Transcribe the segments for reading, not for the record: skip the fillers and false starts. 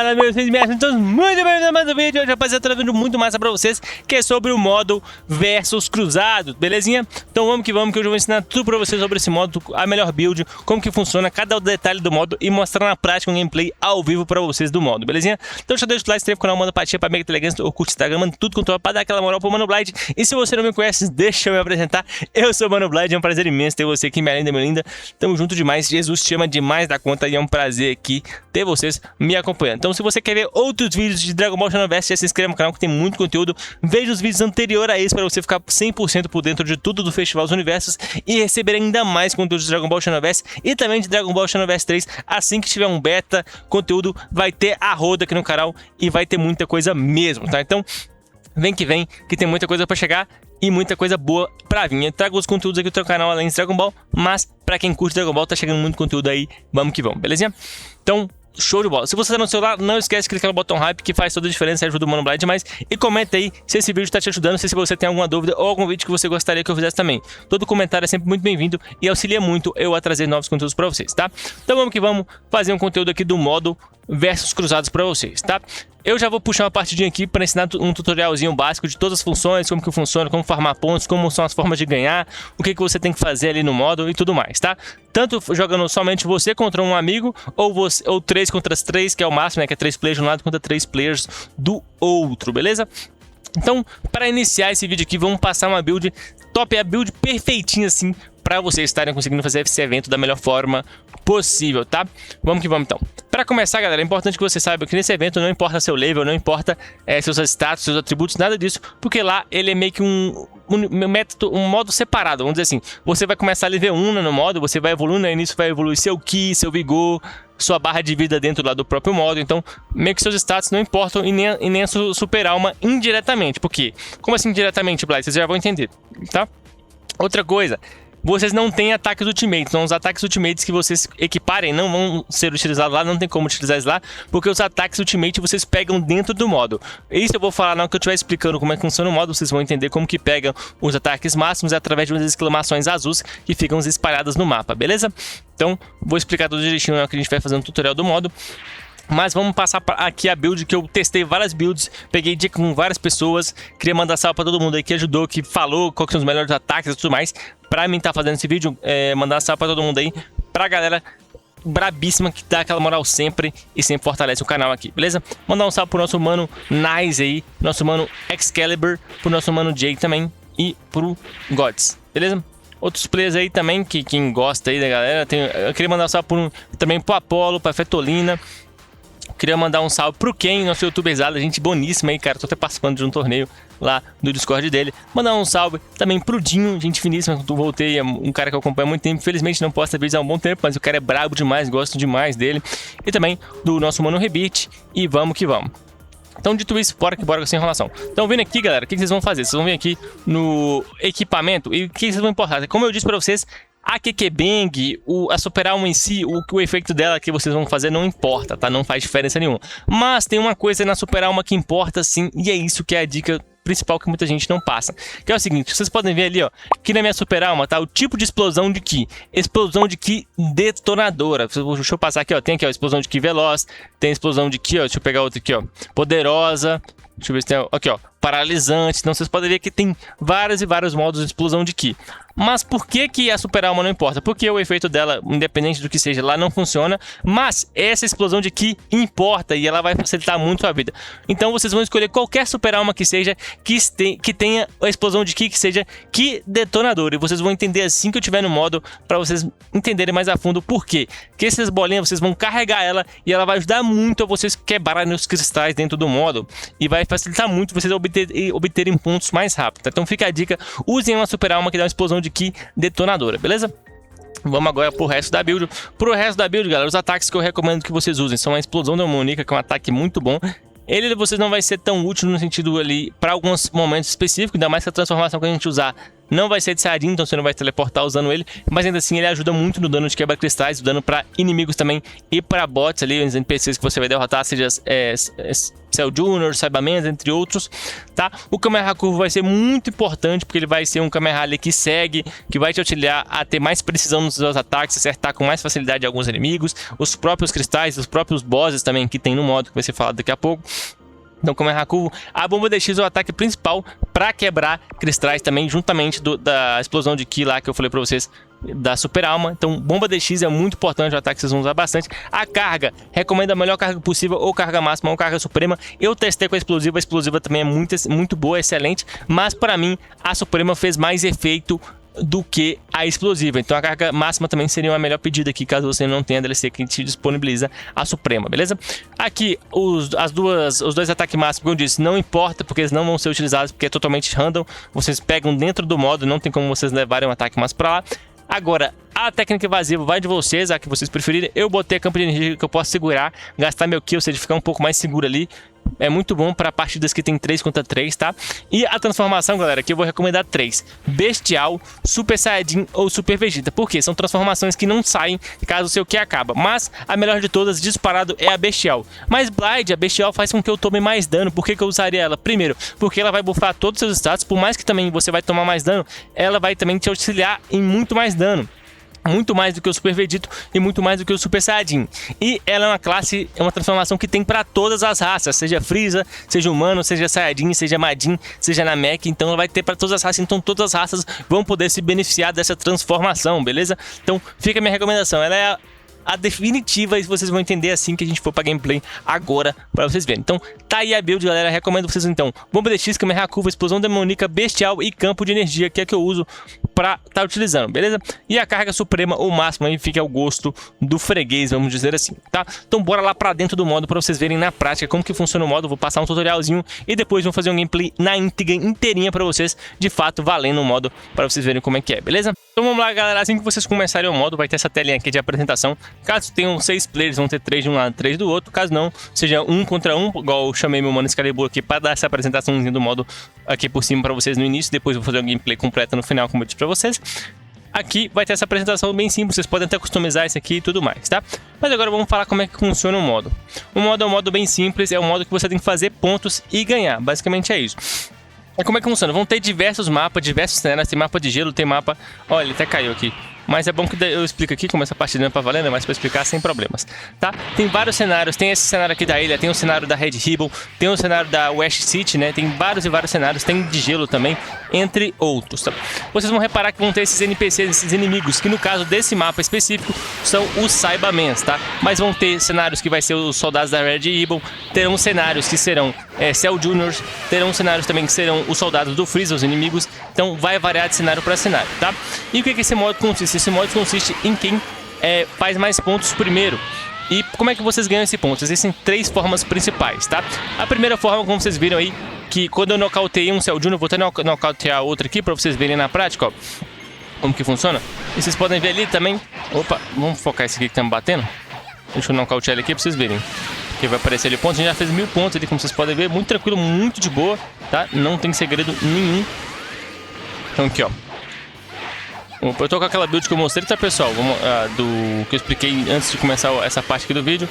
Fala, meus filhos, então muito bem-vindos a mais um vídeo. Hoje, rapaziada, eu tô trazendo muito massa pra vocês, que é sobre o modo versus cruzados, belezinha? Então vamos, que hoje eu vou ensinar tudo pra vocês sobre esse modo, a melhor build, como que funciona, cada detalhe do modo e mostrar na prática um gameplay ao vivo pra vocês do modo, belezinha? Então já deixa o like, se inscreve no canal, manda patinha pra Mega Telegância, Orkut, Instagram, manda tudo controle pra dar aquela moral pro Mano Blind. E se você não me conhece, deixa eu me apresentar. Eu sou o Mano Blind, é um prazer imenso ter você aqui, minha linda, minha linda. Tamo junto demais, Jesus te ama demais da conta e é um prazer aqui ter vocês me acompanhando. Então se você quer ver outros vídeos de Dragon Ball Xenoverse, já se inscreva no canal que tem muito conteúdo. Veja os vídeos anteriores a esse para você ficar 100% por dentro de tudo do Festival dos Universos e receber ainda mais conteúdo de Dragon Ball Xenoverse e também de Dragon Ball Xenoverse 3. Assim que tiver um beta, conteúdo vai ter a roda aqui no canal e vai ter muita coisa mesmo, tá? Então vem, que tem muita coisa para chegar e muita coisa boa pra vir. Eu trago os conteúdos aqui do teu canal além de Dragon Ball, mas pra quem curte Dragon Ball tá chegando muito conteúdo aí, vamos que vamos, belezinha? Então show de bola. Se você tá no celular, não esquece de clicar no botão hype, que faz toda a diferença e ajuda o Mano Blind demais. E comenta aí se esse vídeo tá te ajudando, se você tem alguma dúvida ou algum vídeo que você gostaria que eu fizesse também. Todo comentário é sempre muito bem-vindo e auxilia muito eu a trazer novos conteúdos pra vocês, tá? Então vamos que vamos fazer um conteúdo aqui do modo versus cruzados pra vocês, tá? Eu já vou puxar uma partidinha aqui para ensinar um tutorialzinho básico de todas as funções, como que funciona, como farmar pontos, como são as formas de ganhar, o que você tem que fazer ali no modo e tudo mais, tá? Tanto jogando somente você contra um amigo, ou 3 contra 3, que é o máximo, né? Que é 3 players de um lado contra 3 players do outro, beleza? Então, para iniciar esse vídeo aqui, vamos passar uma build top, a build perfeitinha assim, para vocês estarem conseguindo fazer esse evento da melhor forma possível, tá? Vamos que vamos então. Para começar, galera, é importante que você saiba que nesse evento não importa seu level, não importa seus status, seus atributos, nada disso, porque lá ele é meio que um modo separado, vamos dizer assim. Você vai começar a level 1 no modo, você vai evoluindo, aí nisso vai evoluir seu ki, seu vigor, sua barra de vida dentro lá do próprio modo. Então, meio que seus status não importam e nem a sua super alma indiretamente. Por quê? Como assim indiretamente, Blay? Vocês já vão entender, tá? Outra coisa, vocês não têm ataques ultimates, então os ataques ultimates que vocês equiparem não vão ser utilizados lá, não tem como utilizar isso lá, porque os ataques ultimate vocês pegam dentro do modo. Isso eu vou falar na que eu estiver explicando como é que funciona o modo, vocês vão entender como que pegam os ataques máximos através de umas exclamações azuis que ficam espalhadas no mapa, beleza? Então, vou explicar tudo direitinho na que a gente vai fazer um tutorial do modo. Mas vamos passar aqui a build que eu testei várias builds, peguei dica com várias pessoas, queria mandar salve pra todo mundo aí que ajudou, que falou quais são os melhores ataques e tudo mais. Pra mim tá fazendo esse vídeo, mandar salve pra todo mundo aí, pra galera brabíssima que dá aquela moral sempre e sempre fortalece o canal aqui, beleza? Mandar um salve pro nosso mano Nice aí, nosso mano Excalibur, pro nosso mano Jay também e pro Gods, beleza? Outros players aí também, que quem gosta aí da galera, eu queria mandar um salve também pro Apollo, pra Fetolina. Queria mandar um salve pro Ken, nosso youtuberzada, gente boníssima aí, cara. Tô até participando de um torneio lá no Discord dele. Mandar um salve também pro Dinho, gente finíssima. Eu voltei, é um cara que eu acompanho há muito tempo. Infelizmente não posta vídeos há um bom tempo, mas o cara é brabo demais, gosto demais dele. E também do nosso mano Rebite. E vamos que vamos. Então, dito isso, bora sem enrolação. Então, vindo aqui, galera, o que vocês vão fazer? Vocês vão vir aqui no equipamento e o que vocês vão importar? Como eu disse pra vocês, a QQ Bang, a Super Alma em si, o efeito dela que vocês vão fazer não importa, tá? Não faz diferença nenhuma. Mas tem uma coisa na Super Alma que importa sim, e é isso que é a dica principal que muita gente não passa. Que é o seguinte, vocês podem ver ali, ó, aqui na minha Super Alma, tá? O tipo de explosão de Ki. Explosão de Ki detonadora. Deixa eu passar aqui, ó. Tem aqui, ó, explosão de Ki veloz. Tem explosão de Ki, ó. Deixa eu pegar outra aqui, ó. Poderosa. Deixa eu ver se tem, aqui, ó. Paralisante. Então vocês podem ver que tem vários e vários modos de explosão de Ki. Mas por que a Super Alma não importa? Porque o efeito dela, independente do que seja, lá não funciona. Mas essa explosão de Ki importa e ela vai facilitar muito a vida. Então vocês vão escolher qualquer Super Alma que seja, que tenha a explosão de Ki, que seja Ki detonador. E vocês vão entender assim que eu tiver no modo, para vocês entenderem mais a fundo por quê. Que essas bolinhas vocês vão carregar ela e ela vai ajudar muito a vocês quebrarem os cristais dentro do modo. E vai facilitar muito vocês obterem pontos mais rápido. Tá? Então fica a dica, usem uma Super Alma que dá uma explosão de Ki detonadora, beleza? Vamos agora pro resto da build. Pro resto da build, galera, os ataques que eu recomendo que vocês usem são a explosão demoníaca, que é um ataque muito bom. Ele vocês não vai ser tão útil no sentido ali para alguns momentos específicos, ainda mais que a transformação que a gente usar não vai ser de Saiyajin, então você não vai teleportar usando ele, mas ainda assim ele ajuda muito no dano de quebra-cristais, o dano para inimigos também e para bots ali, os NPCs que você vai derrotar, seja Cell Junior, Cyberman, entre outros, tá? O Kamehameha Curvo vai ser muito importante, porque ele vai ser um Kamehameha ali que segue, que vai te auxiliar a ter mais precisão nos seus ataques, acertar com mais facilidade alguns inimigos, os próprios cristais, os próprios bosses também que tem no modo, que vai ser falado daqui a pouco. Então, como é Hakuvo, a bomba DX é o ataque principal para quebrar cristais também, juntamente da explosão de Ki lá que eu falei para vocês, da Super Alma. Então, bomba DX é muito importante, o ataque que vocês vão usar bastante. A carga, recomendo a melhor carga possível, ou carga máxima ou carga suprema. Eu testei com a explosiva também é muito boa, excelente, mas para mim a suprema fez mais efeito do que a explosiva. Então a carga máxima também seria uma melhor pedida aqui, caso você não tenha DLC que te disponibiliza a suprema, beleza? Aqui os dois ataques máximos, como eu disse, não importa, porque eles não vão ser utilizados, porque é totalmente random. Vocês pegam dentro do modo, não tem como vocês levarem um ataque máximo para lá. Agora, a técnica evasiva vai de vocês, a que vocês preferirem. Eu botei a campo de energia que eu posso segurar, gastar meu Ki, ou seja, ficar um pouco mais seguro ali. É muito bom para partidas que tem 3 contra 3, tá? E a transformação, galera, aqui eu vou recomendar 3. Bestial, Super Saiyajin ou Super Vegeta. Por quê? São transformações que não saem caso o seu Ki acaba. Mas a melhor de todas, disparado, é a Bestial. Mas Blind, a Bestial faz com que eu tome mais dano. Por que eu usaria ela? Primeiro, porque ela vai buffar todos os seus status. Por mais que também você vai tomar mais dano, ela vai também te auxiliar em muito mais dano. Muito mais do que o Super Vegito e muito mais do que o Super Saiyajin. E ela é uma classe, é uma transformação que tem para todas as raças, seja Frieza, seja humano, seja Saiyajin, seja Majin, seja Namek. Então ela vai ter para todas as raças, então todas as raças vão poder se beneficiar dessa transformação, beleza? Então fica a minha recomendação, ela é a definitiva, e vocês vão entender assim que a gente for pra gameplay agora, pra vocês verem. Então, tá aí a build, galera. Recomendo vocês, então, Bomba DX, Kamehameha Curva, Explosão Demoníaca, Bestial e Campo de Energia, que é que eu uso pra tá utilizando, beleza? E a carga suprema, ou máxima, aí fica ao gosto do freguês, vamos dizer assim, tá? Então, bora lá pra dentro do modo pra vocês verem na prática como que funciona o modo. Vou passar um tutorialzinho e depois vou fazer um gameplay na íntegra, inteirinha pra vocês, de fato, valendo o modo, pra vocês verem como é que é, beleza? Então, vamos lá, galera. Assim que vocês começarem o modo, vai ter essa telinha aqui de apresentação. Caso tenham 6 players, vão ter 3 de um lado, 3 do outro. Caso não, seja 1 contra 1, igual eu chamei meu mano Excalibur aqui para dar essa apresentaçãozinha do modo aqui por cima para vocês no início. Depois eu vou fazer um gameplay completo no final, como eu disse para vocês. Aqui vai ter essa apresentação bem simples, vocês podem até customizar isso aqui e tudo mais, tá? Mas agora vamos falar como é que funciona o modo. O modo é um modo bem simples, é um modo que você tem que fazer pontos e ganhar. Basicamente é isso. E como é que funciona? Vão ter diversos mapas, diversos cenários, tem mapa de gelo, tem mapa... Olha, ele até caiu aqui. Mas é bom que eu explico aqui como essa partida não é pra valer, né? Mas pra explicar sem problemas, tá? Tem vários cenários, tem esse cenário aqui da ilha, tem o cenário da Red Ribbon, tem o cenário da West City, né? Tem vários e vários cenários, tem de gelo também, entre outros, tá? Vocês vão reparar que vão ter esses NPCs, esses inimigos, que no caso desse mapa específico são os Cybermans, tá? Mas vão ter cenários que vai ser os soldados da Red Ribbon, terão cenários que serão Cell Juniors, terão cenários também que serão os soldados do Freeza, os inimigos, então vai variar de cenário para cenário, tá? E o que esse modo consiste? Esse modo consiste em quem faz mais pontos primeiro. E como é que vocês ganham esse ponto? Existem 3 formas principais, tá? A primeira forma, como vocês viram aí, que quando eu nocauteei um Cell Junior, vou até nocautear outro aqui para vocês verem na prática, ó, como que funciona. E vocês podem ver ali também. Opa, vamos focar esse aqui que tá me batendo. Deixa eu nocautear ele aqui para vocês verem. Que vai aparecer ali pontos. A gente já fez 1000 pontos ali, como vocês podem ver. Muito tranquilo, muito de boa, tá? Não tem segredo nenhum. Então aqui, ó. Eu tô com aquela build que eu mostrei, tá, pessoal? Do que eu expliquei antes de começar essa parte aqui do vídeo.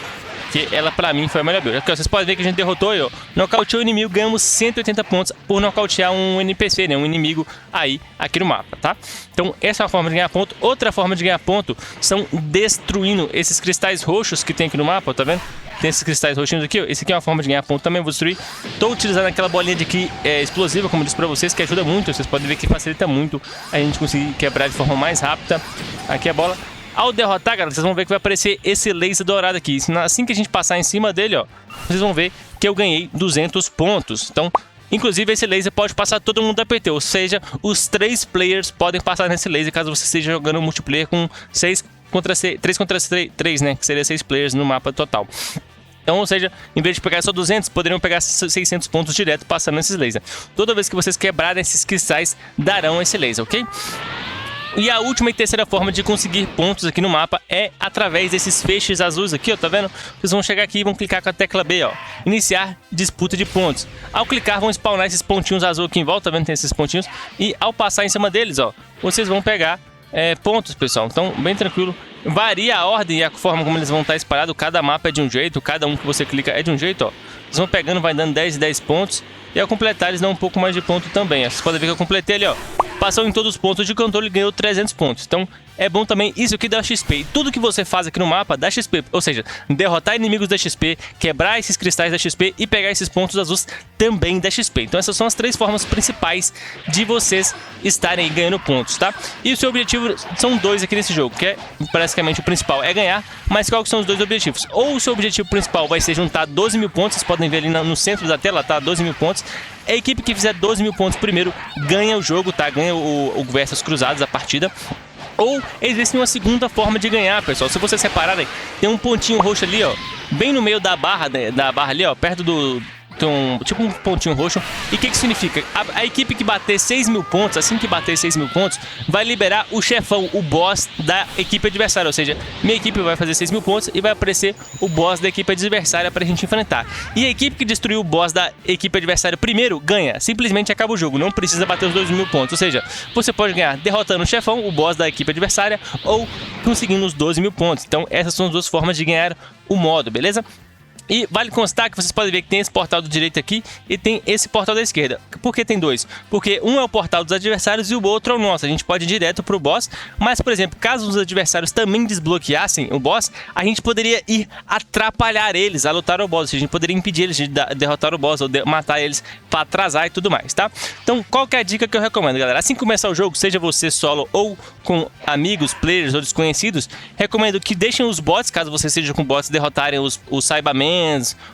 Que ela, pra mim, foi a melhor build. Aqui, ó, vocês podem ver que a gente derrotou aí, ó. Nocauteou o inimigo, ganhamos 180 pontos por nocautear um NPC, né? Um inimigo aí, aqui no mapa, tá? Então, essa é uma forma de ganhar ponto. Outra forma de ganhar ponto são destruindo esses cristais roxos que tem aqui no mapa, ó, tá vendo? Tem esses cristais roxinhos aqui, ó. Esse aqui é uma forma de ganhar ponto também, vou destruir. Tô utilizando aquela bolinha de Ki explosiva, como eu disse pra vocês, que ajuda muito. Vocês podem ver que facilita muito a gente conseguir quebrar de forma mais rápida. Aqui a bola. Ao derrotar, galera, vocês vão ver que vai aparecer esse laser dourado aqui. Assim que a gente passar em cima dele, ó, vocês vão ver que eu ganhei 200 pontos. Então, inclusive, esse laser pode passar todo mundo da PT, ou seja, os 3 players podem passar nesse laser caso você esteja jogando multiplayer com 3 contra 3, né, que seria 6 players no mapa total. Então, ou seja, em vez de pegar só 200, poderiam pegar 600 pontos direto passando nesses lasers. Toda vez que vocês quebrarem esses cristais, darão esse laser, ok? E a última e terceira forma de conseguir pontos aqui no mapa é através desses feixes azuis aqui, ó, tá vendo? Vocês vão chegar aqui e vão clicar com a tecla B, ó, iniciar disputa de pontos. Ao clicar vão spawnar esses pontinhos azuis aqui em volta, tá vendo? Tem esses pontinhos. E ao passar em cima deles, ó, vocês vão pegar pontos, pessoal. Então, bem tranquilo. Varia a ordem e a forma como eles vão estar espalhados. Cada mapa é de um jeito, cada um que você clica é de um jeito, ó. Vocês vão pegando, vai dando 10 e 10 pontos. E ao completar, eles dão um pouco mais de ponto também. Vocês podem ver que eu completei ali, ó. Passou em todos os pontos de controle e ganhou 300 pontos. Então, é bom também isso aqui dá XP. E tudo que você faz aqui no mapa dá XP. Ou seja, derrotar inimigos da XP, quebrar esses cristais da XP e pegar esses pontos azuis também dá XP. Então, essas são as 3 formas principais de vocês estarem ganhando pontos, tá? E o seu objetivo são 2 aqui nesse jogo, que é praticamente o principal é ganhar. Mas quais são os 2 objetivos? Ou o seu objetivo principal vai ser juntar 12 mil pontos. Vocês podem ver ali no centro da tela, tá? 12 mil pontos. A equipe que fizer 12 mil pontos primeiro ganha o jogo, tá? Ganha o Versus Cruzados, a partida. Ou existe uma segunda forma de ganhar, pessoal. Se vocês repararem, tem um pontinho roxo ali, ó, bem no meio da barra ali, ó, perto do... tipo um pontinho roxo. E o que significa? A equipe que bater 6 mil pontos, assim que bater 6 mil pontos, vai liberar o chefão, o boss da equipe adversária. Ou seja, minha equipe vai fazer 6 mil pontos e vai aparecer o boss da equipe adversária pra gente enfrentar. E a equipe que destruiu o boss da equipe adversária primeiro, ganha. Simplesmente acaba o jogo, não precisa bater os 2 mil pontos. Ou seja, você pode ganhar derrotando o chefão, o boss da equipe adversária, ou conseguindo os 12 mil pontos. Então essas são as 2 formas de ganhar o modo, beleza? E vale constar que vocês podem ver que tem esse portal do direito aqui e tem esse portal da esquerda. Por que tem 2? Porque um é o portal dos adversários e o outro é o nosso. A gente pode ir direto pro boss, mas, por exemplo, caso os adversários também desbloqueassem o boss, a gente poderia ir atrapalhar eles a lutar o boss. A gente poderia impedir eles de derrotar o boss ou matar eles para atrasar e tudo mais, tá? Então, qual que é a dica que eu recomendo, galera? Assim que começar o jogo, seja você solo ou com amigos, players ou desconhecidos, recomendo que deixem os bots, caso você seja com bots, derrotarem os Cybermen,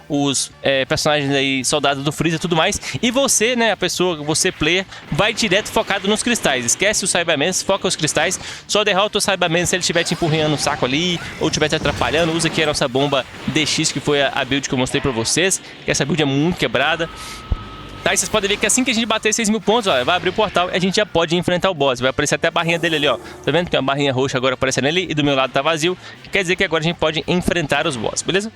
os personagens aí, soldados do Freeza e tudo mais. E você, né, a pessoa, você player, vai direto focado nos cristais. Esquece os Cybermen, foca os cristais. Só derrota o Cybermen se ele estiver te empurrando o saco ali ou estiver te atrapalhando. Usa aqui a nossa bomba DX, que foi a build que eu mostrei pra vocês. Essa build é muito quebrada. Tá, e vocês podem ver que assim que a gente bater 6 mil pontos, ó, vai abrir o portal e a gente já pode enfrentar o boss. Vai aparecer até a barrinha dele ali, ó. Tá vendo? Tem uma barrinha roxa agora aparecendo ali e do meu lado tá vazio. Quer dizer que agora a gente pode enfrentar os boss, beleza?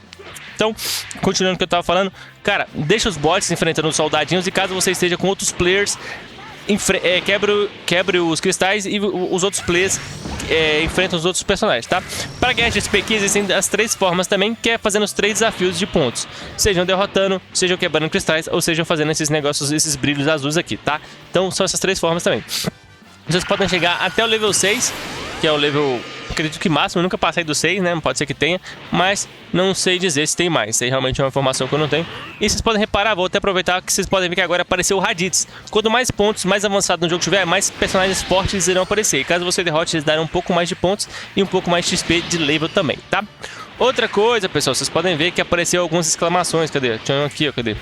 Então, continuando o que eu tava falando, cara, deixa os bots enfrentando os soldadinhos e caso você esteja com outros players, quebre os cristais e os outros players enfrentam os outros personagens, tá? Para ganhar XP aqui existem as 3 formas também, que é fazendo os 3 desafios de pontos. Sejam derrotando, sejam quebrando cristais, ou sejam fazendo esses negócios, esses brilhos azuis aqui, tá? Então são essas 3 formas também. Vocês podem chegar até o level 6, que é o level, acredito que máximo, eu nunca passei do 6, né? Pode ser que tenha, mas não sei dizer se tem mais. Isso aí realmente é uma informação que eu não tenho. E vocês podem reparar, vou até aproveitar que vocês podem ver que agora apareceu o Raditz. Quanto mais pontos, mais avançado no jogo tiver, mais personagens fortes irão aparecer. E caso você derrote, eles darão um pouco mais de pontos e um pouco mais de XP de level também, tá? Outra coisa, pessoal, vocês podem ver que apareceu algumas exclamações. Cadê? Tinha um aqui, ó, cadê?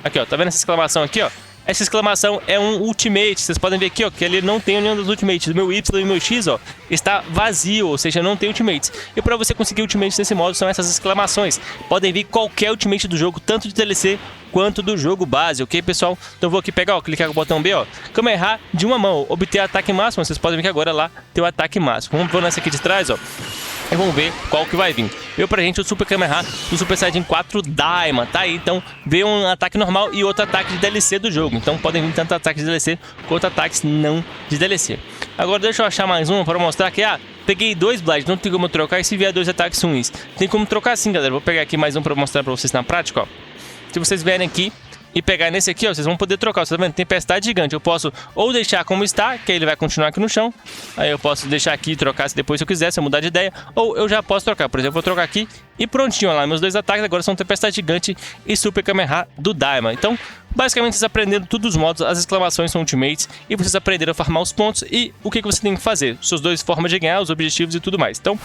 Aqui, ó, tá vendo essa exclamação aqui, ó? Essa exclamação é um ultimate, vocês podem ver aqui, ó, que ele não tem nenhum dos ultimates. O meu Y e o meu X, ó, está vazio, ou seja, não tem ultimates. E para você conseguir ultimates nesse modo são essas exclamações. Podem vir qualquer ultimate do jogo, tanto de DLC quanto do jogo base, ok, pessoal? Então eu vou aqui pegar, ó, clicar com o botão B, ó, Kamehameha de uma mão, obter ataque máximo. Vocês podem ver que agora lá tem o ataque máximo. Vamos ver nessa aqui de trás, ó. E vamos ver qual que vai vir. Veio pra gente o Super Kamehameha do Super Saiyajin 4 Diamond, tá aí? Então veio um ataque normal e outro ataque de DLC do jogo. Então podem vir tanto ataques de DLC quanto ataques não de DLC. Agora deixa eu achar mais um para mostrar que, peguei 2 Blight, não tem como eu trocar. E se vier 2 ataques ruins, tem como trocar sim, galera. Vou pegar aqui mais um para mostrar pra vocês na prática, ó. Se vocês vierem aqui e pegar nesse aqui, ó, vocês vão poder trocar. Você tá vendo? Tempestade gigante. Eu posso ou deixar como está, que aí ele vai continuar aqui no chão. Aí eu posso deixar aqui e trocar se depois eu quiser, se eu mudar de ideia. Ou eu já posso trocar. Por exemplo, eu vou trocar aqui e prontinho, ó lá. Meus 2 ataques agora são Tempestade gigante e Super Kamehameha do Diamond. Então, basicamente, vocês aprenderam todos os modos. As exclamações são ultimates. E vocês aprenderam a farmar os pontos e o que você tem que fazer. Suas 2 formas de ganhar, os objetivos e tudo mais. Então,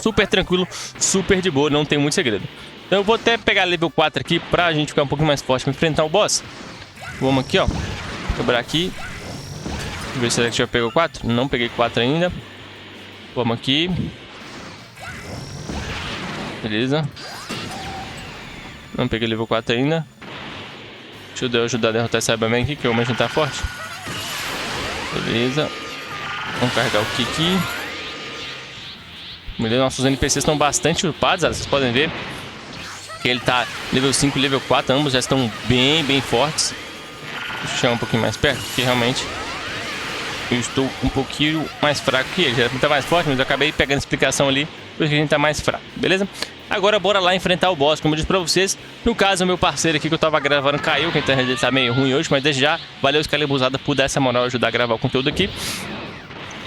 super tranquilo, super de boa, não tem muito segredo. Então eu vou até pegar level 4 aqui pra gente ficar um pouquinho mais forte pra enfrentar o boss. Vamos aqui, ó. Quebrar aqui. Ver se a gente já pegou 4. Não peguei 4 ainda. Vamos aqui. Beleza. Não peguei level 4 ainda. Deixa eu ajudar a derrotar esse Cyberman aqui, que o Mansion tá forte. Beleza. Vamos carregar o Ki aqui. Nossos NPCs estão bastante upados, vocês podem ver que ele tá nível 5 e nível 4, ambos já estão bem fortes. Deixa eu chegar um pouquinho mais perto, porque realmente eu estou um pouquinho mais fraco que ele. Já tá mais forte, mas eu acabei pegando a explicação ali, porque a gente tá mais fraco, beleza? Agora bora lá enfrentar o boss, como eu disse pra vocês. No caso, o meu parceiro aqui que eu tava gravando caiu, que a internet dele tá meio ruim hoje, mas desde já, valeu Excalibuzada por dar essa moral, ajudar a gravar o conteúdo aqui.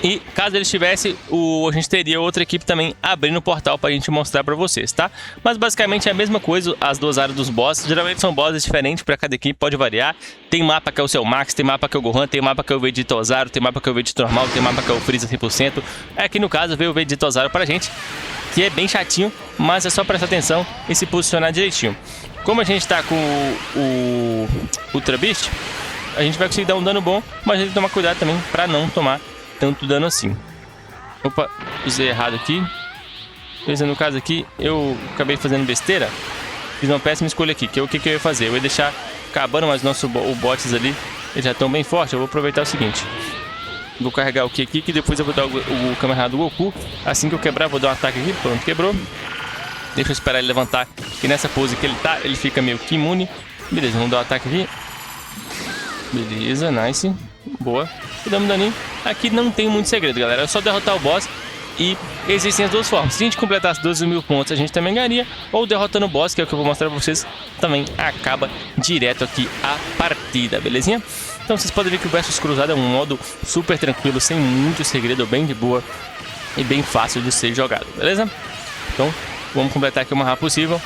E caso ele estivesse, a gente teria outra equipe também abrindo o portal pra gente mostrar pra vocês, tá? Mas basicamente é a mesma coisa, as duas áreas dos bosses. Geralmente são bosses diferentes pra cada equipe, pode variar. Tem mapa que é o seu Max, tem mapa que é o Gohan, tem mapa que é o Vegeta Ozaru, tem mapa que é o Vegeta normal, tem mapa que é o Freeza 100%. Aqui no caso veio o Vegeta Ozaru pra gente, que é bem chatinho, mas é só prestar atenção e se posicionar direitinho. Como a gente tá com o Ultra Beast, a gente vai conseguir dar um dano bom, mas a gente tem que tomar cuidado também pra não tomar tanto dano assim. Opa, usei errado aqui. No caso aqui, eu acabei fazendo besteira. Fiz uma péssima escolha aqui, que é o que eu ia fazer. Eu ia deixar acabando, mas o bots ali, eles já estão bem fortes. Eu vou aproveitar o seguinte. Vou carregar o Ki aqui, que depois eu vou dar o Kamehameha do Goku. Assim que eu quebrar, vou dar um ataque aqui. Pronto, quebrou. Deixa eu esperar ele levantar, que nessa pose que ele tá, ele fica meio que imune. Beleza, vamos dar um ataque aqui. Beleza, nice. Boa. Damos daninho. Aqui não tem muito segredo, galera. É só derrotar o boss. E existem as duas formas. Se a gente completasse 12.000 pontos, a gente também ganharia. Ou derrotando o boss, que é o que eu vou mostrar pra vocês, também acaba direto aqui a partida, belezinha? Então vocês podem ver que o Versus Cruzado é um modo super tranquilo, sem muito segredo, bem de boa e bem fácil de ser jogado, beleza? Então vamos completar aqui o mais rápido possível.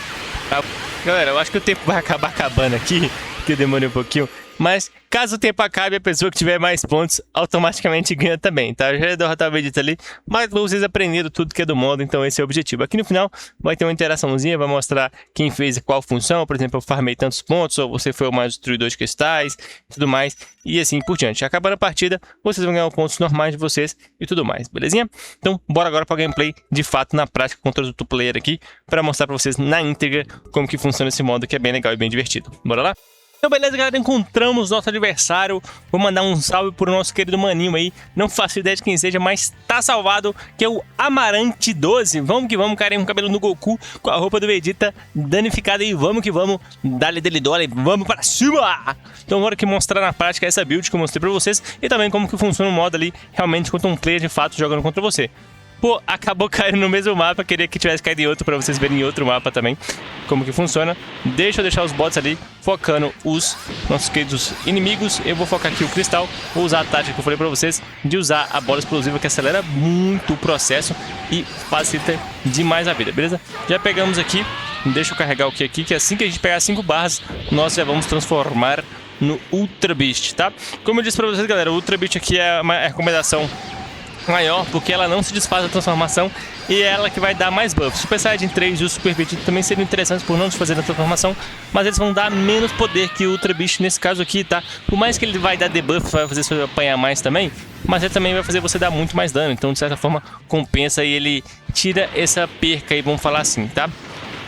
Galera, eu acho que o tempo vai acabar acabando aqui, que eu demorei um pouquinho. Mas caso o tempo acabe, a pessoa que tiver mais pontos automaticamente ganha também, tá? Eu já ia derrotar o Vegeta ali, mas vocês aprenderam tudo que é do modo, então esse é o objetivo. Aqui no final vai ter uma interaçãozinha, vai mostrar quem fez qual função. Por exemplo, eu farmei tantos pontos, ou você foi o mais destruidor de cristais, tudo mais, e assim por diante. Acabando a partida, vocês vão ganhar os pontos normais de vocês e tudo mais, belezinha? Então, bora agora para gameplay, de fato, na prática, contra o outro player aqui, para mostrar para vocês na íntegra como que funciona esse modo, que é bem legal e bem divertido. Bora lá? Então beleza, galera, encontramos nosso adversário. Vou mandar um salve pro nosso querido maninho aí. Não faço ideia de quem seja, mas tá salvado, que é o Amarante 12. Vamos que vamos, cara, com o cabelo do Goku, com a roupa do Vegeta danificada. E vamos que vamos, dale dele dole, vamos pra cima. Então agora que mostrar na prática essa build que eu mostrei pra vocês, e também como que funciona o modo ali, realmente contra um player de fato jogando contra você. Pô, acabou caindo no mesmo mapa, queria que tivesse caído em outro pra vocês verem em outro mapa também como que funciona. Deixa eu deixar os bots ali focando os nossos queridos inimigos. Eu vou focar aqui o cristal, vou usar a tática que eu falei pra vocês de usar a bola explosiva, que acelera muito o processo e facilita demais a vida, beleza? Já pegamos aqui, deixa eu carregar o Ki aqui, que assim que a gente pegar 5 barras, nós já vamos transformar no Ultra Beast, tá? Como eu disse pra vocês, galera, o Ultra Beast aqui é uma recomendação maior, porque ela não se desfaz da transformação e é ela que vai dar mais buff. Super Saiyajin 3 e o Super Vegeta também seriam interessantes por não desfazer da transformação, mas eles vão dar menos poder que o Ultra Beast nesse caso aqui, tá? Por mais que ele vai dar debuff, vai fazer você apanhar mais também, mas ele também vai fazer você dar muito mais dano, então de certa forma compensa e ele tira essa perca aí, vamos falar assim, tá?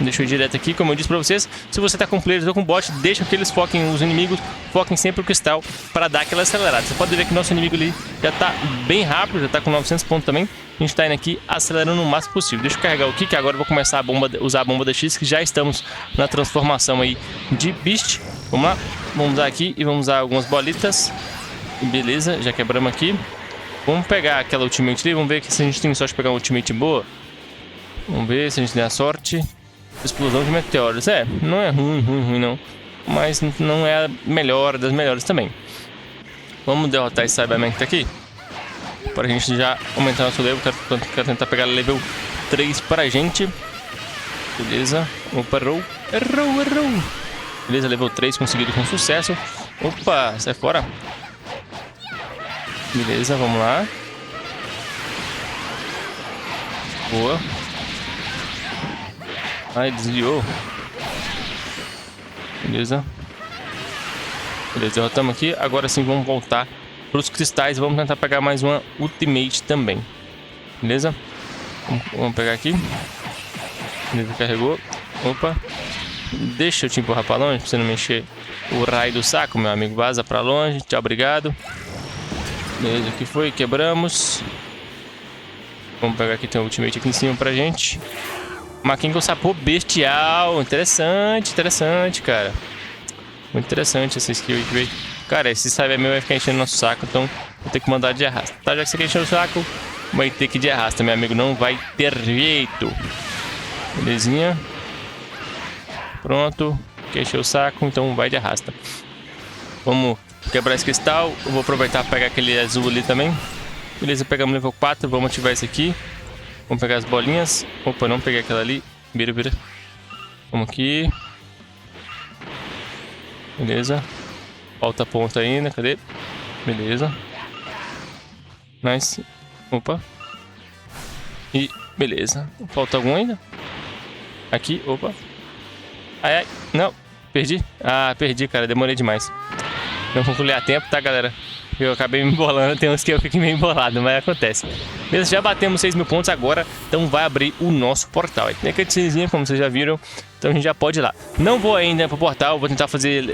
Deixa eu ir direto aqui, como eu disse pra vocês, se você tá com players ou com bot, deixa que eles foquem os inimigos, foquem sempre o cristal para dar aquela acelerada. Você pode ver que nosso inimigo ali já tá bem rápido, já tá com 900 pontos também. A gente tá indo aqui acelerando o máximo possível. Deixa eu carregar o Ki, que agora eu vou começar a usar a bomba da X, que já estamos na transformação aí de Beast. Vamos lá, vamos usar aqui e vamos usar algumas bolitas. Beleza, já quebramos aqui. Vamos pegar aquela ultimate ali, vamos ver se a gente tem sorte de pegar uma ultimate boa. Vamos ver se a gente tem a sorte. Explosão de meteoros. É, não é ruim não. Mas não é a melhor das melhores também. Vamos derrotar esse Cyberman que tá aqui, para a gente já aumentar nosso level. Quero tentar pegar level 3 pra gente. Beleza. Opa, errou. Beleza, level 3 conseguido com sucesso. Opa, sai fora. Beleza, vamos lá. Boa. Ai, desviou. Beleza. Beleza, derrotamos aqui. Agora sim vamos voltar para os cristais. Vamos tentar pegar mais uma ultimate também. Beleza? Vamos pegar aqui. Beleza, carregou. Opa. Deixa eu te empurrar para longe, para você não mexer o raio do saco, meu amigo. Vaza para longe. Tchau, obrigado. Beleza, aqui foi, quebramos. Vamos pegar aqui, tem um ultimate aqui em cima pra gente. Maquinho com sapô bestial. Interessante, cara. Muito interessante essa skill aí que veio. Cara, esse Cyberman vai ficar enchendo nosso saco, então vou ter que mandar de arrasta. Tá, já que você quer encher o saco, vai ter que ir de arrasta, meu amigo. Não vai ter jeito. Belezinha. Pronto. Quer encher o saco, então vai de arrasta. Vamos quebrar esse cristal. Eu vou aproveitar para pegar aquele azul ali também. Beleza, pegamos level 4. Vamos ativar esse aqui. Vamos pegar as bolinhas. Opa, não peguei aquela ali. Vira. Vamos aqui. Beleza. Falta ponta ainda. Cadê? Beleza. Nice. Opa. E beleza. Falta algum ainda? Aqui. Opa. Ai. Não. Perdi. Ah, perdi, cara. Demorei demais. Não concluí a tempo, tá, galera? Eu acabei me embolando. Tem uns que eu fiquei meio embolado, mas acontece. Beleza, já batemos 6.000 pontos agora. Então vai abrir o nosso portal. Aí tem a cutscenezinha, como vocês já viram. Então a gente já pode ir lá. Não vou ainda pro portal. Vou tentar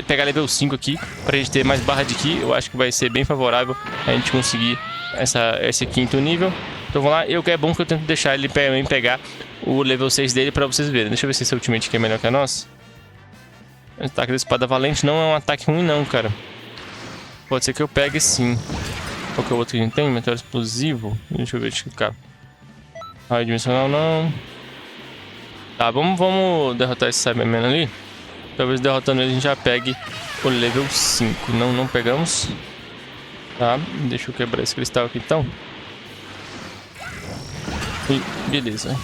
pegar level 5 aqui. Pra gente ter mais barra de ki. Eu acho que vai ser bem favorável a gente conseguir esse quinto nível. Então vamos lá. É bom que eu tento deixar ele pegar o level 6 dele pra vocês verem. Deixa eu ver se esse ultimate aqui é melhor que a nossa. O ataque da espada valente não é um ataque ruim não, cara. Pode ser que eu pegue sim. Qual que é o outro que a gente tem? Meteoro explosivo. Deixa eu verificar. Raio dimensional não. Tá, vamos derrotar esse Cyberman ali. Talvez derrotando ele a gente já pegue o level 5. Não pegamos. Tá, deixa eu quebrar esse cristal aqui então. E beleza.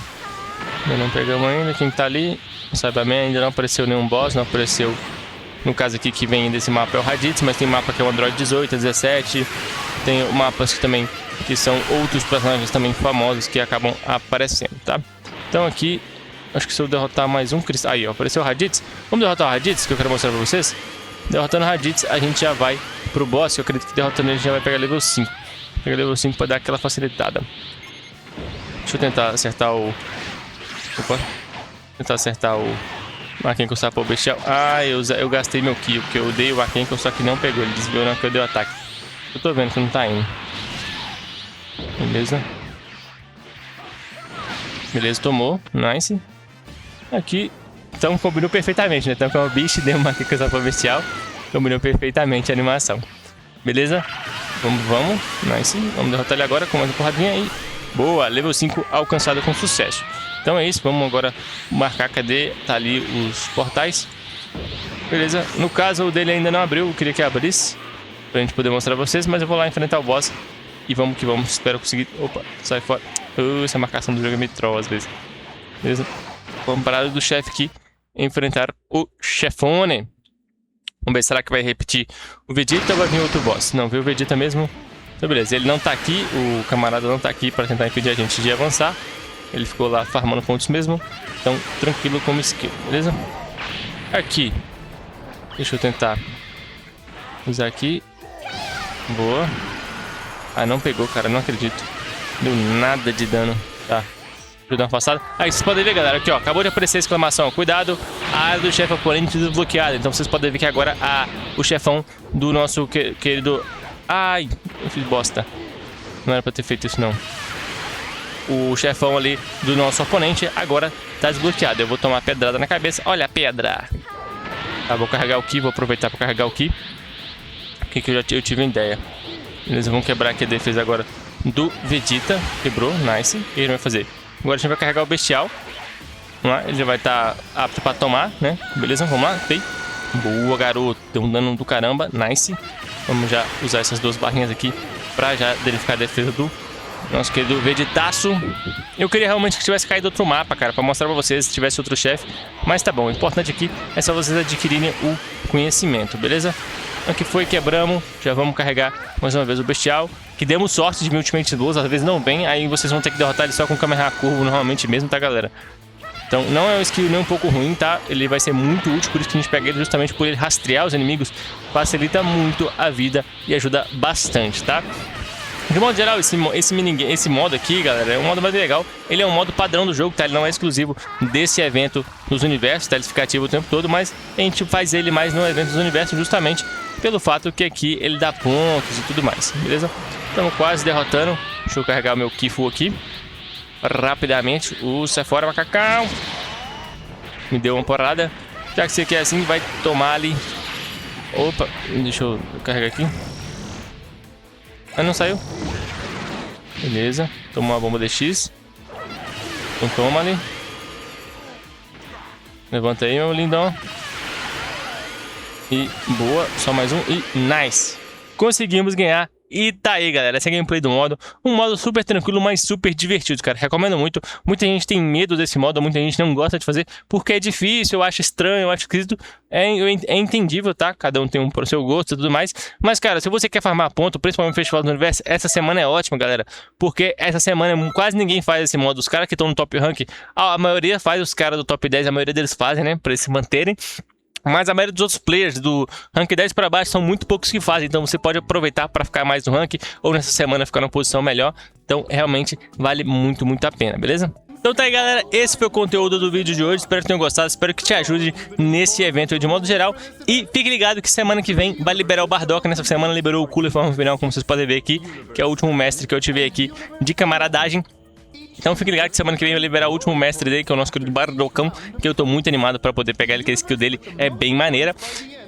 Ainda não pegamos ainda. Quem tá ali? O Cyberman ainda não apareceu nenhum boss. Não apareceu. No caso aqui que vem desse mapa é o Raditz, mas tem mapa que é o Android 18, 17. Tem mapas que também que são outros personagens também famosos que acabam aparecendo, tá? Então aqui, acho que se eu derrotar mais um cristal... Aí, ó, apareceu o Raditz. Vamos derrotar o Raditz, que eu quero mostrar pra vocês. Derrotando o Raditz, a gente já vai pro boss. Eu acredito que derrotando ele a gente já vai pegar level 5. Pegar level 5 pra dar aquela facilitada. Deixa eu tentar acertar o... Opa. Tentar acertar o... Maquinho com o sapô bestial. Ah, eu gastei meu ki, porque eu dei o Maquinho, só que não pegou. Ele desviou na hora que eu dei o ataque. Eu tô vendo que não tá indo. Beleza. Beleza, tomou. Nice. Aqui. Então combinou perfeitamente, né? Então com o bicho deu uma Maquinho com o sapô bestial. Combinou perfeitamente a animação. Beleza? Vamos. Nice. Vamos derrotar ele agora com mais uma porradinha e... Boa, level 5 alcançado com sucesso. Então é isso, vamos agora marcar, cadê? Tá ali os portais. Beleza, no caso o dele ainda não abriu, eu queria que abrisse pra gente poder mostrar pra vocês, mas eu vou lá enfrentar o boss. E vamos que vamos, espero conseguir... Opa, sai fora. Essa marcação do jogo é meio troll às vezes. Beleza, vamos parar do chefe aqui, enfrentar o chefone. Vamos ver, será que vai repetir o Vegeta ou vai vir outro boss? Não, veio o Vegeta mesmo. Então beleza, ele não tá aqui, o camarada não tá aqui pra tentar impedir a gente de avançar. Ele ficou lá farmando pontos mesmo. Então, tranquilo como skill, beleza? Aqui. Deixa eu tentar usar aqui. Boa. Ah, não pegou, cara. Não acredito. Deu nada de dano. Tá. Deixa eu dar uma afastada. Aí, vocês podem ver, galera. Aqui, ó. Acabou de aparecer a exclamação. Cuidado. A área do chefe oponente desbloqueada. Então, vocês podem ver que agora o chefão do nosso querido... Ai, eu fiz bosta. Não era pra ter feito isso, não. O chefão ali do nosso oponente agora tá desbloqueado. Eu vou tomar pedrada na cabeça. Olha a pedra. Tá, vou carregar o ki. Vou aproveitar para carregar o ki. Que eu tive uma ideia. Beleza, vamos quebrar aqui a defesa agora do Vegeta. Quebrou, nice. O que ele vai fazer? Agora a gente vai carregar o bestial. Vamos lá, ele já vai estar apto para tomar, né? Beleza, vamos lá. Fei. Boa, garoto. Deu um dano do caramba, nice. Vamos já usar essas duas barrinhas aqui para já danificar a defesa do nosso querido Vegetaço. Eu queria realmente que tivesse caído outro mapa, cara, pra mostrar pra vocês se tivesse outro chefe. Mas tá bom, o importante aqui é só vocês adquirirem o conhecimento, beleza? Aqui foi, quebramos. Já vamos carregar mais uma vez o bestial. Que demos sorte de vir Ultimate 2, às vezes não vem. Aí vocês vão ter que derrotar ele só com câmera curvo normalmente mesmo, tá, galera? Então não é um skill nem um pouco ruim, tá? Ele vai ser muito útil, por isso que a gente pega ele justamente por ele rastrear os inimigos. Facilita muito a vida e ajuda bastante, tá? De modo geral, esse modo aqui, galera, é um modo mais legal. Ele é um modo padrão do jogo, tá? Ele não é exclusivo desse evento dos universos, tá? Ele fica ativo o tempo todo, mas a gente faz ele mais no evento dos universos justamente pelo fato que aqui ele dá pontos e tudo mais, beleza? Estamos quase derrotando. Deixa eu carregar o meu Kifu aqui. Rapidamente. Sai fora, macacão. Me deu uma porrada. Já que você quer assim, vai tomar ali. Opa, deixa eu carregar aqui. Ah, não saiu. Beleza. Tomou uma bomba DX. Então toma ali. Levanta aí, meu lindão. E boa. Só mais um. E nice. Conseguimos ganhar. E tá aí, galera, essa é a gameplay do modo. Um modo super tranquilo, mas super divertido, cara. Recomendo muito. Muita gente tem medo desse modo, muita gente não gosta de fazer porque é difícil, eu acho estranho, eu acho esquisito. É entendível, tá? Cada um tem um pro seu gosto e tudo mais. Mas, cara, se você quer farmar ponto, principalmente no Festival do Universo, essa semana é ótima, galera. Porque essa semana quase ninguém faz esse modo. Os caras que estão no top rank, a maioria faz, os caras do top 10, a maioria deles fazem, né? Pra eles se manterem. Mas a maioria dos outros players do rank 10 para baixo são muito poucos que fazem. Então você pode aproveitar para ficar mais no rank ou nessa semana ficar numa posição melhor. Então realmente vale muito, muito a pena, beleza? Então tá aí, galera, esse foi o conteúdo do vídeo de hoje, espero que tenham gostado, espero que te ajude nesse evento aí de modo geral. E fique ligado que semana que vem vai liberar o Bardock, nessa semana liberou o Cooler Forma Final, como vocês podem ver aqui, que é o último mestre que eu tive aqui de camaradagem. Então fique ligado que semana que vem eu vou liberar o último mestre dele, que é o nosso querido Bardocão, que eu tô muito animado pra poder pegar ele, que a skill dele é bem maneira.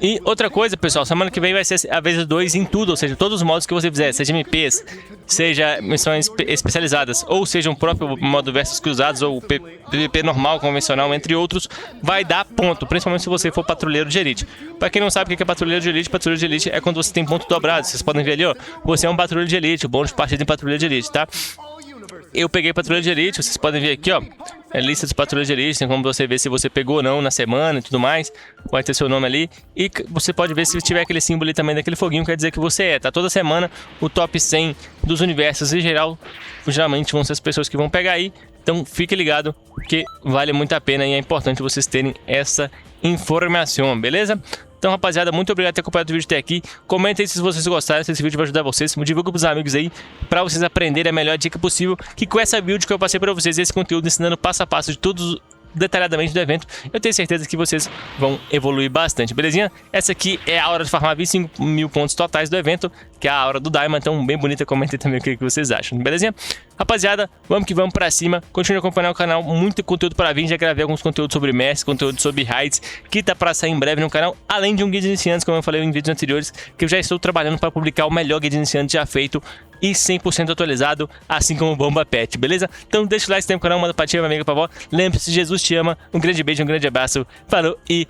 E outra coisa, pessoal, semana que vem vai ser a vez 2 em tudo, ou seja, todos os modos que você fizer, seja MPs, seja missões especializadas, ou seja um próprio modo versus cruzados, ou PvP normal, convencional, entre outros, vai dar ponto, principalmente se você for patrulheiro de elite. Pra quem não sabe o que é patrulheiro de elite é quando você tem ponto dobrado, vocês podem ver ali, ó, você é um patrulheiro de elite, o bônus de partida em patrulheiro de elite, tá? Eu peguei patrulha de elite, vocês podem ver aqui, ó, a lista dos patrulheiros de elite, tem como você ver se você pegou ou não na semana e tudo mais, vai ter seu nome ali, e você pode ver se tiver aquele símbolo ali também daquele foguinho, quer dizer que você é, tá? Toda semana o top 100 dos universos em geral, geralmente vão ser as pessoas que vão pegar aí, então fique ligado, porque vale muito a pena e é importante vocês terem essa informação, beleza? Então, rapaziada, muito obrigado por ter acompanhado o vídeo até aqui. Comentem aí se vocês gostaram, se esse vídeo vai ajudar vocês. Divulga pros amigos aí, pra vocês aprenderem a melhor dica possível. Que com essa build que eu passei pra vocês, esse conteúdo ensinando passo a passo de tudo detalhadamente do evento, eu tenho certeza que vocês vão evoluir bastante, belezinha? Essa aqui é a hora de farmar 25 mil pontos totais do evento, que é a hora do Diamond, então bem bonita. Comentem também o que vocês acham, belezinha? Rapaziada, vamos que vamos pra cima, continue acompanhando o canal, muito conteúdo para vir, já gravei alguns conteúdos sobre mestre, conteúdo sobre raids, que tá pra sair em breve no canal, além de um guia de iniciantes, como eu falei em vídeos anteriores, que eu já estou trabalhando para publicar o melhor guia de iniciantes já feito e 100% atualizado, assim como o Bomba Pet, beleza? Então deixa o like se tem no canal, manda pra tia, minha amiga, pra avó, lembre-se, Jesus te ama, um grande beijo, um grande abraço, falou e...